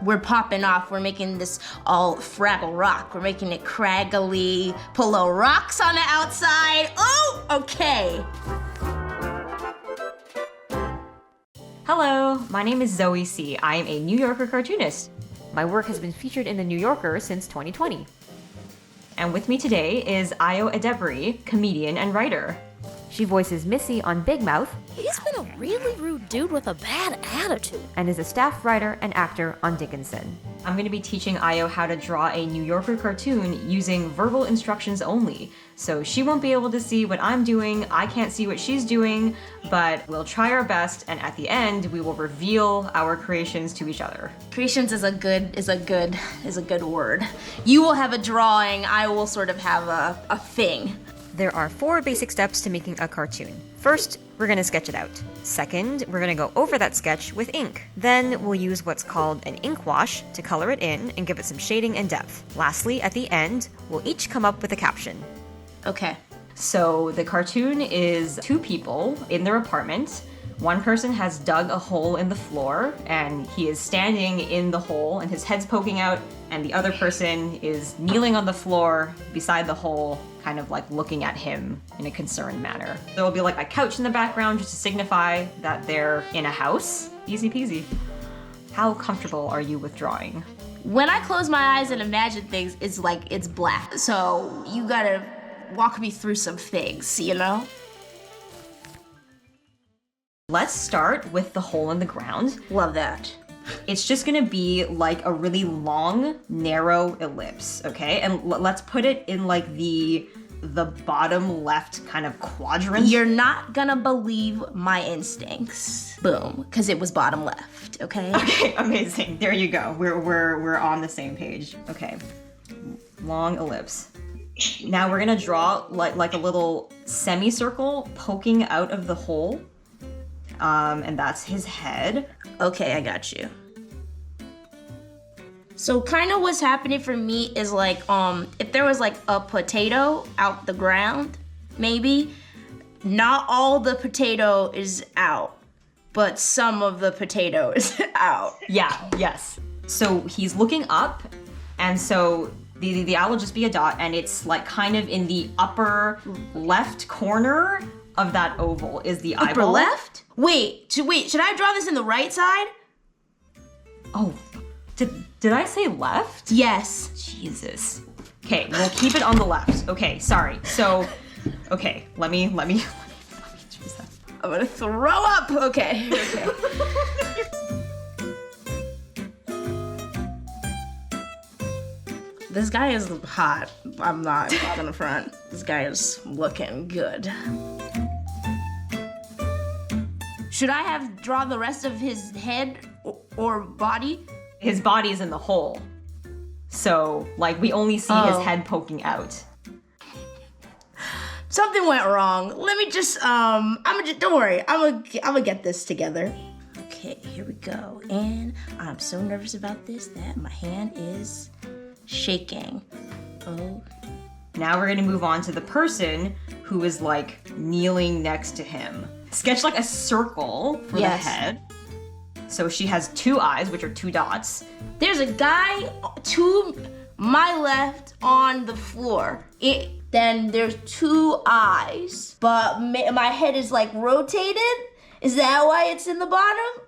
we're popping off. We're making this all Fraggle Rock. We're making it craggly, put little rocks on the outside. Oh, okay. Hello, my name is Zoe Si. I am a New Yorker cartoonist. My work has been featured in The New Yorker since 2020. And with me today is Ayo Edebiri, comedian and writer. She voices Missy on Big Mouth. He's been a really rude dude with a bad attitude. And is a staff writer and actor on Dickinson. I'm going to be teaching Ayo how to draw a New Yorker cartoon using verbal instructions only. So she won't be able to see what I'm doing, I can't see what she's doing, but we'll try our best, and at the end, we will reveal our creations to each other. Creations is a good word. You will have a drawing, I will sort of have a thing. There are 4 basic steps to making a cartoon. First, we're going to sketch it out. Second, we're going to go over that sketch with ink. Then we'll use what's called an ink wash to color it in and give it some shading and depth. Lastly, at the end, we'll each come up with a caption. Okay. So the cartoon is 2 people in their apartment. One person has dug a hole in the floor, and he is standing in the hole, and his head's poking out, and the other person is kneeling on the floor beside the hole, kind of like looking at him in a concerned manner. There will be like a couch in the background just to signify that they're in a house. Easy peasy. How comfortable are you with drawing? When I close my eyes and imagine things, it's like it's black. So you gotta walk me through some things, you know? Let's start with the hole in the ground. Love that. It's just gonna be like a really long, narrow ellipse, okay? And let's put it in like the bottom left kind of quadrant. You're not gonna believe my instincts. Boom, because it was bottom left, okay? Okay, amazing. There you go. We're on the same page. Okay, long ellipse. Now we're gonna draw like a little semicircle poking out of the hole. And that's his head. Okay, I got you. So kind of what's happening for me is like, if there was like a potato out the ground, maybe, not all the potato is out, but some of the potato is out. Yeah, yes. So he's looking up, and so the eye will just be a dot, and it's like kind of in the upper left corner of that oval is the eyeball. Upper left? Wait, should I draw this in the right side? Oh, did I say left? Yes. Jesus. Okay, we'll keep it on the left. Okay, sorry. So, okay, let me choose that. I'm gonna throw up. Okay. This guy is hot. I'm not gonna front. This guy is looking good. Should I have drawn the rest of his head or body? His body is in the hole. So, like, we only see his head poking out. Something went wrong. Let me just, don't worry. I'm gonna get this together. Okay, here we go. And I'm so nervous about this that my hand is shaking. Oh. Now we're gonna move on to the person who is like kneeling next to him. Sketch like a circle for the head. So she has 2 eyes, which are 2 dots. There's a guy to my left on the floor. Then there's 2 eyes, but my head is like rotated. Is that why it's in the bottom?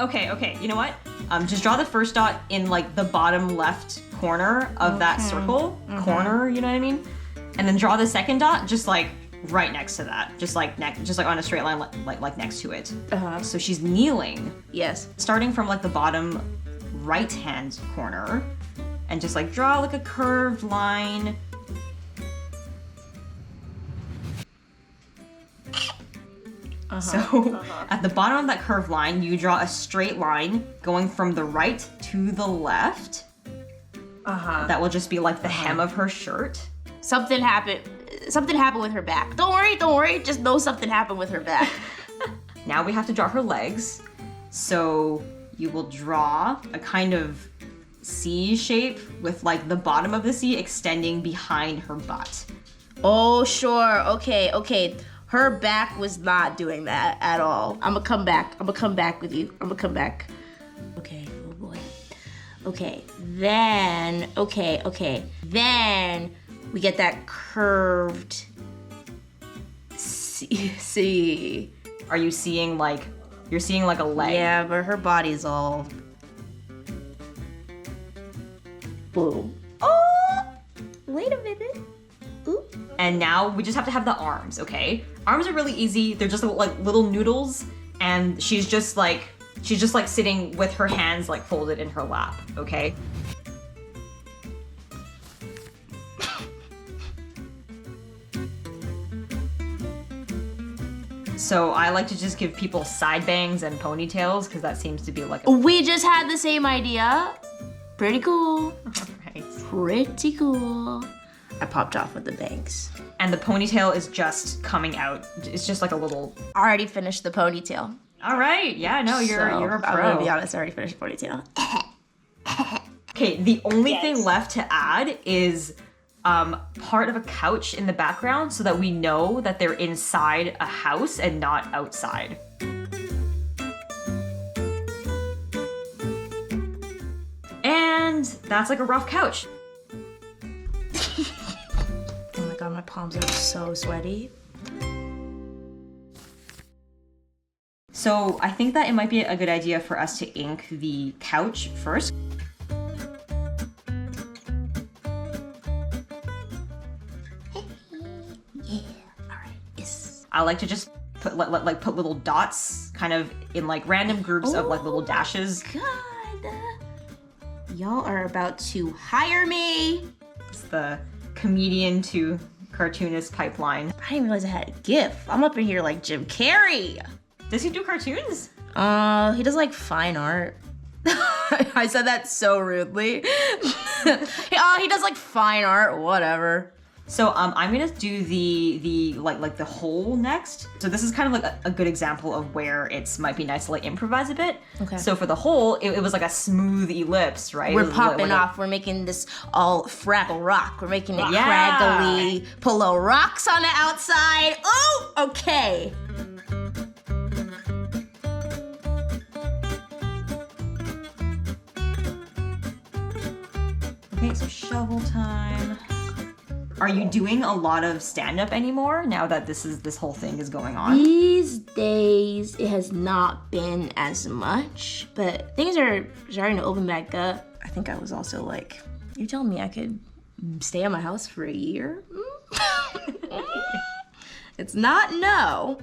Okay, you know what? Just draw the first dot in like the bottom left corner of that circle. Corner, you know what I mean? And then draw the second dot just like right next to that. Just like on a straight line, like next to it. So she's kneeling. Yes. Starting from like the bottom right-hand corner, and just like draw like a curved line. So at the bottom of that curved line, you draw a straight line going from the right to the left. That will just be like the hem of her shirt. Something happened with her back. Don't worry, just know something happened with her back. Now we have to draw her legs. So you will draw a kind of C shape with like the bottom of the C extending behind her butt. Oh, sure, okay. Her back was not doing that at all. I'm gonna come back with you. Okay, oh boy. Okay, then, okay. Then we get that curved C. Are you seeing like, you're seeing like a leg? Yeah, but her body's all... Boom. Oh! Wait a minute. Ooh. And now we just have to have the arms, okay? Arms are really easy. They're just like little noodles, and she's just like sitting with her hands like folded in her lap, okay? So I like to just give people side bangs and ponytails because that seems to be like We just had the same idea. Pretty cool. right. Pretty cool. I popped off with the bangs. And the ponytail is just coming out. It's just like a little... I already finished the ponytail. All right, yeah, no, you're a pro. I'm gonna be honest, I already finished the ponytail. Okay, the only thing left to add is part of a couch in the background so that we know that they're inside a house and not outside. And that's like a rough couch. Oh my god, my palms are so sweaty. So I think that it might be a good idea for us to ink the couch first. Yeah, alright, yes. I like to just put put little dots kind of in like random groups of like little dashes. God. Y'all are about to hire me. It's the comedian to cartoonist pipeline. I didn't realize I had a GIF. I'm up in here like Jim Carrey. Does he do cartoons? He does like fine art. I said that so rudely. He does like fine art, whatever. So I'm gonna do the like the hole next. So this is kind of like a good example of where it's might be nice to like improvise a bit. Okay. So for the hole, it was like a smooth ellipse, right? We're It was popping like off. We're making this all Fraggle Rock. We're making it Yeah. craggly. Put little rocks on the outside. Oh, okay. Okay, so shovel time. Are you doing a lot of stand-up anymore now that this whole thing is going on? These days, it has not been as much, but things are starting to open back up. I think I was also like, you're telling me I could stay at my house for a year? It's not no.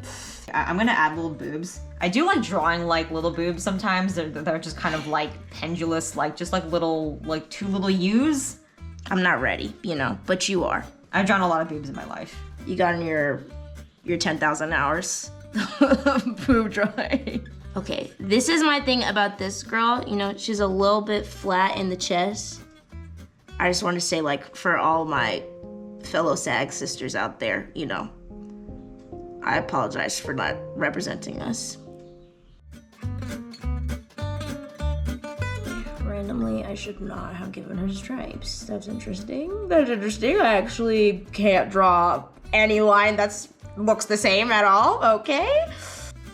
I'm gonna add little boobs. I do like drawing like little boobs sometimes. They're just kind of like pendulous, like just like little, like two little U's. I'm not ready, but you are. I've drawn a lot of boobs in my life. You got in your 10,000 hours of boob drawing. Okay, this is my thing about this girl. She's a little bit flat in the chest. I just want to say, like, for all my fellow SAG sisters out there, I apologize for not representing us. Randomly, I should not have given her stripes. That's interesting. I actually can't draw any line that looks the same at all. Okay.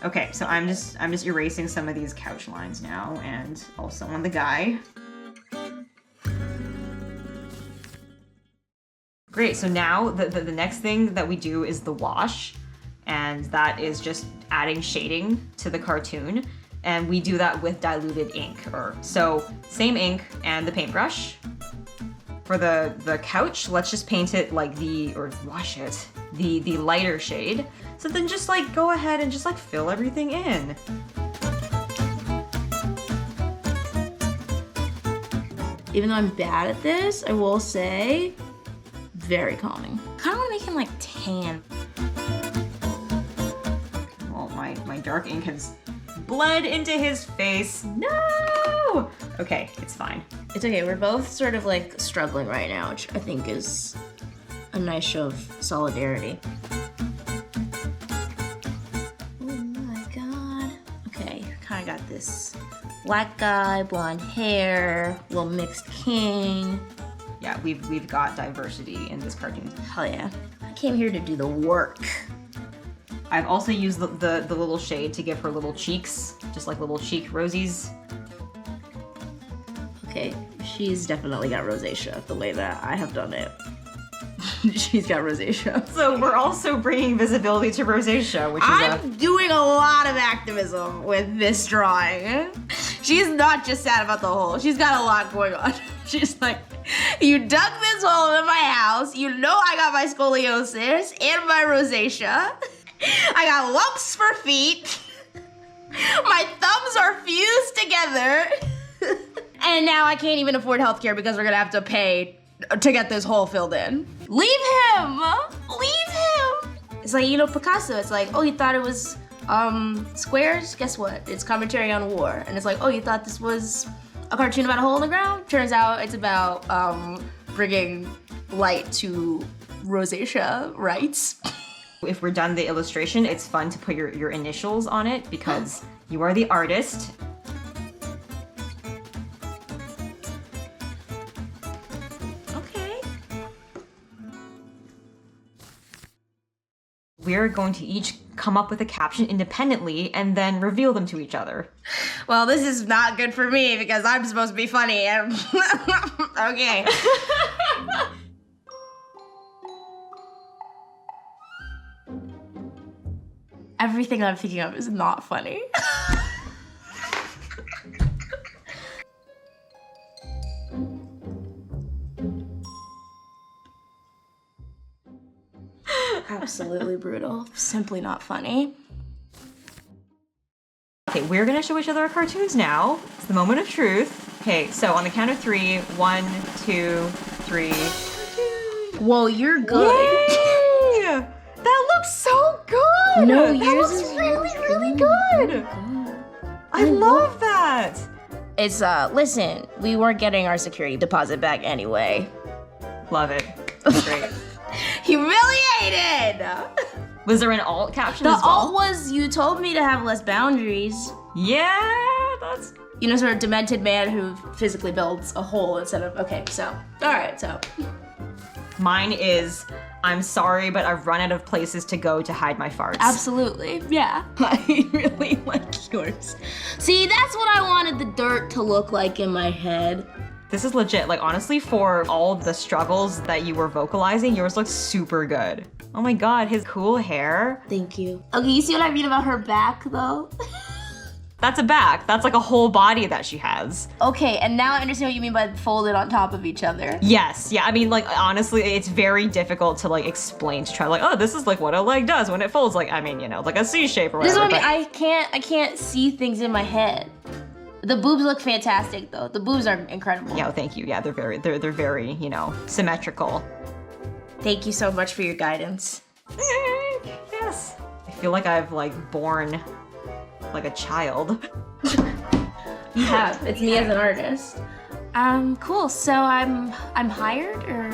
Okay, so I'm just erasing some of these couch lines now, and also on the guy. Great. So now the next thing that we do is the wash, and that is just adding shading to the cartoon. And we do that with diluted ink. So same ink and the paintbrush. For the couch, let's just paint it like wash it, the lighter shade. So then just like go ahead and just like fill everything in. Even though I'm bad at this, I will say, very calming. I kind of want to make him like tan. Well, my dark ink has bled into his face. No! Okay, it's fine. It's okay, we're both sort of like struggling right now, which I think is a nice show of solidarity. Oh my god. Okay, kind of got this black guy, blonde hair, little mixed king. Yeah, we've got diversity in this cartoon. Hell yeah. I came here to do the work. I've also used the little shade to give her little cheeks, just like little cheek rosies. Okay, she's definitely got rosacea the way that I have done it. She's got rosacea. So we're also bringing visibility to rosacea, which is I'm doing a lot of activism with this drawing. She's not just sad about the hole. She's got a lot going on. She's like, you dug this hole in my house. You know I got my scoliosis and my rosacea. I got lumps for feet. My thumbs are fused together. And now I can't even afford healthcare because we're gonna have to pay to get this hole filled in. Leave him! Leave him! It's like, you know, Picasso, it's like, oh, you thought it was squares? Guess what? It's commentary on war. And it's like, oh, you thought this was a cartoon about a hole in the ground? Turns out it's about bringing light to rosacea rights. if we're done the illustration, it's fun to put your initials on it because you are the artist. Okay. We're going to each come up with a caption independently and then reveal them to each other. Well, this is not good for me because I'm supposed to be funny. Okay. Everything I'm thinking of is not funny. Absolutely brutal. Simply not funny. Okay, we're gonna show each other our cartoons now. It's the moment of truth. Okay, so on the count of 3, 1, 2, 3. Whoa, you're good. Yay! That looks so good! No, that yours looks is really good! I love that! It's, listen, we weren't getting our security deposit back anyway. Love it. That's great. Humiliated! Was there an alt caption The as well? alt was, you told me to have less boundaries. Yeah, that's... You know, sort of demented man who physically builds a hole instead of, okay, so, all right, so. Mine is, I'm sorry, but I've run out of places to go to hide my farts. Absolutely, yeah. I really like yours. See, that's what I wanted the dirt to look like in my head. This is legit. Like, honestly, for all the struggles that you were vocalizing, yours looks super good. Oh my god, his cool hair. Thank you. Okay, you see what I mean about her back, though? That's a back. That's like a whole body that she has. Okay, and now I understand what you mean by folded on top of each other. Yes, yeah, I mean, like, honestly, it's very difficult to, like, explain, to try, like, oh, this is, like, what a leg does when it folds. Like, I mean, you know, like a C shape or whatever. This is what I mean, I can't see things in my head. The boobs look fantastic, though. The boobs are incredible. Yeah, thank you. Yeah, they're very, you know, symmetrical. Thank you so much for your guidance. Yes. I feel like I've, like, born like a child. You have. It's me as an artist. Cool. So I'm hired, or?